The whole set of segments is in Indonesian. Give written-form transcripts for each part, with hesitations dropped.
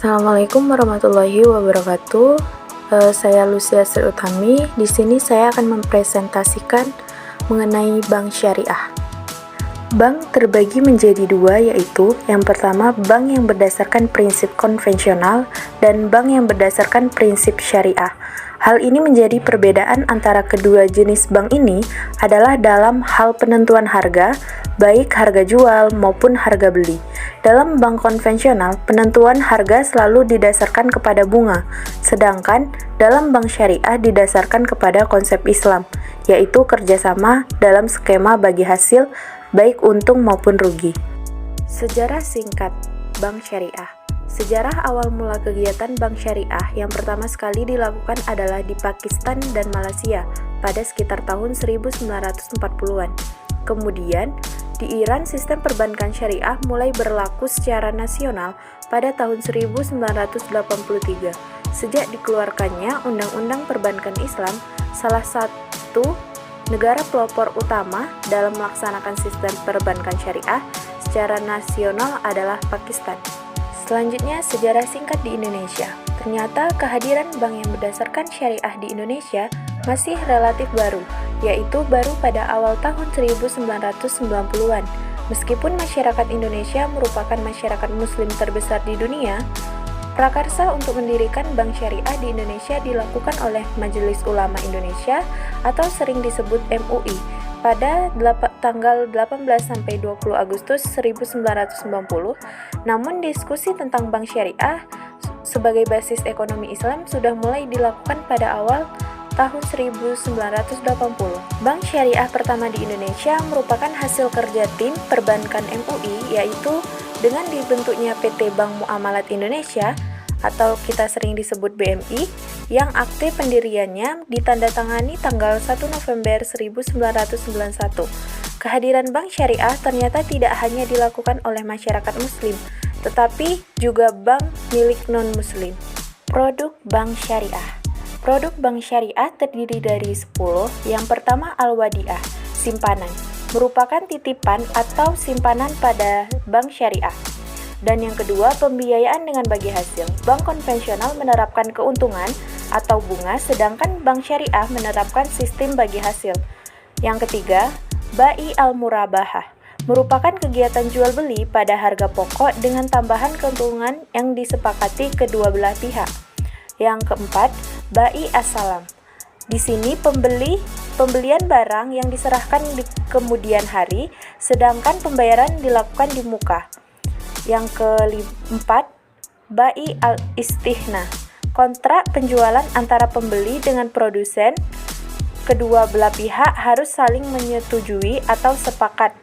Assalamualaikum warahmatullahi wabarakatuh. Saya Lucia Sri Utami. Di sini saya akan mempresentasikan mengenai bank syariah. Bank terbagi menjadi dua, yaitu yang pertama bank yang berdasarkan prinsip konvensional dan bank yang berdasarkan prinsip syariah. Hal ini menjadi perbedaan antara kedua jenis bank ini adalah dalam hal penentuan harga, baik harga jual maupun harga beli. Dalam bank konvensional, penentuan harga selalu didasarkan kepada bunga, sedangkan dalam bank syariah didasarkan kepada konsep Islam, yaitu kerjasama dalam skema bagi hasil, baik untung maupun rugi. Sejarah singkat Bank Syariah. Sejarah awal mula kegiatan bank syariah yang pertama sekali dilakukan adalah di Pakistan dan Malaysia pada sekitar tahun 1940-an. Kemudian, di Iran sistem perbankan syariah mulai berlaku secara nasional pada tahun 1983. Sejak dikeluarkannya Undang-Undang Perbankan Islam, salah satu negara pelopor utama dalam melaksanakan sistem perbankan syariah secara nasional adalah Pakistan. Selanjutnya, sejarah singkat di Indonesia. Ternyata kehadiran bank yang berdasarkan syariah di Indonesia masih relatif baru, yaitu baru pada awal tahun 1990-an. Meskipun masyarakat Indonesia merupakan masyarakat muslim terbesar di dunia, prakarsa untuk mendirikan bank syariah di Indonesia dilakukan oleh Majelis Ulama Indonesia atau sering disebut MUI pada tanggal 18-20 Agustus 1990. Namun diskusi tentang bank syariah sebagai basis ekonomi Islam sudah mulai dilakukan pada awal tahun 1980. Bank syariah pertama di Indonesia merupakan hasil kerja tim perbankan MUI, yaitu dengan dibentuknya PT Bank Muamalat Indonesia atau kita sering disebut BMI, yang akte pendiriannya ditandatangani tanggal 1 November 1991. Kehadiran bank syariah ternyata tidak hanya dilakukan oleh masyarakat muslim, tetapi juga bank milik non-muslim. Produk bank syariah. Produk bank syariah terdiri dari 10. Yang pertama Al-Wadi'ah, simpanan, merupakan titipan atau simpanan pada bank syariah. Dan yang kedua, pembiayaan dengan bagi hasil. Bank konvensional menerapkan keuntungan atau bunga, sedangkan bank syariah menerapkan sistem bagi hasil. Yang ketiga, Bai al-Murabahah, merupakan kegiatan jual beli pada harga pokok dengan tambahan keuntungan yang disepakati kedua belah pihak. Yang keempat, Bai as-Salam. Di sini pembelian barang yang diserahkan di kemudian hari, sedangkan pembayaran dilakukan di muka. Yang keempat, Bai al-Istihna, kontrak penjualan antara pembeli dengan produsen. Kedua belah pihak harus saling menyetujui atau sepakat.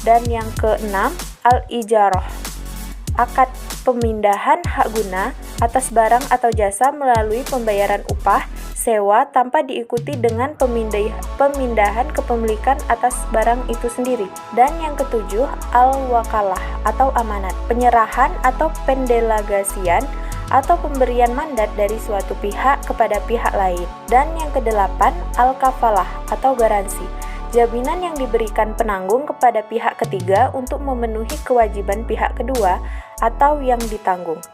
Dan yang keenam, Al-Ijarah, akad pemindahan hak guna atas barang atau jasa melalui pembayaran upah sewa tanpa diikuti dengan pemindahan kepemilikan atas barang itu sendiri. Dan yang ketujuh, Al-Wakalah atau amanat, penyerahan atau pendelegasian atau pemberian mandat dari suatu pihak kepada pihak lain. Dan yang kedelapan, Al-Kafalah atau garansi, jaminan yang diberikan penanggung kepada pihak ketiga untuk memenuhi kewajiban pihak kedua atau yang ditanggung.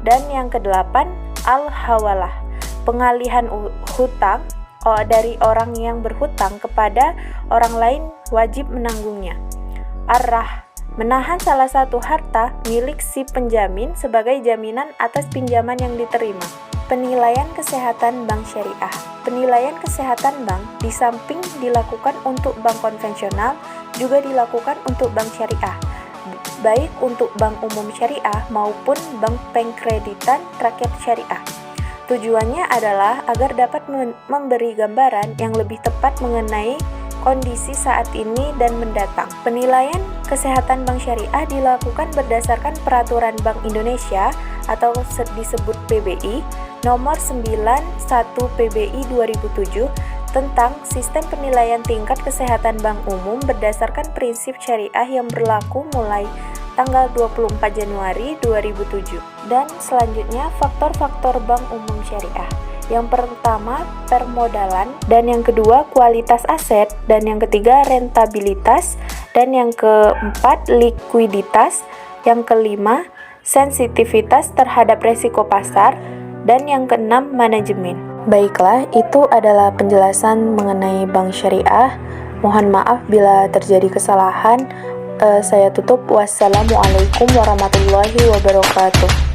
Dan yang kedelapan, Al-Hawalah, pengalihan hutang dari orang yang berhutang kepada orang lain wajib menanggungnya. Ar-Rah, menahan salah satu harta milik si penjamin sebagai jaminan atas pinjaman yang diterima. Penilaian kesehatan bank syariah. Penilaian kesehatan bank di samping dilakukan untuk bank konvensional juga dilakukan untuk bank syariah, baik untuk bank umum syariah maupun bank pengkreditan rakyat syariah. Tujuannya adalah agar dapat memberi gambaran yang lebih tepat mengenai kondisi saat ini dan mendatang. Penilaian kesehatan bank syariah dilakukan berdasarkan Peraturan Bank Indonesia atau disebut PBI nomor 91 PBI 2007 tentang sistem penilaian tingkat kesehatan bank umum berdasarkan prinsip syariah yang berlaku mulai tanggal 24 Januari 2007. Dan selanjutnya, faktor-faktor bank umum syariah. Yang pertama, permodalan, dan yang kedua, kualitas aset, dan yang ketiga, rentabilitas, dan yang keempat, likuiditas, yang kelima, sensitivitas terhadap resiko pasar, dan yang keenam, manajemen. Baiklah, itu adalah penjelasan mengenai bank syariah. Mohon maaf bila terjadi kesalahan. Saya tutup. Wassalamualaikum warahmatullahi wabarakatuh.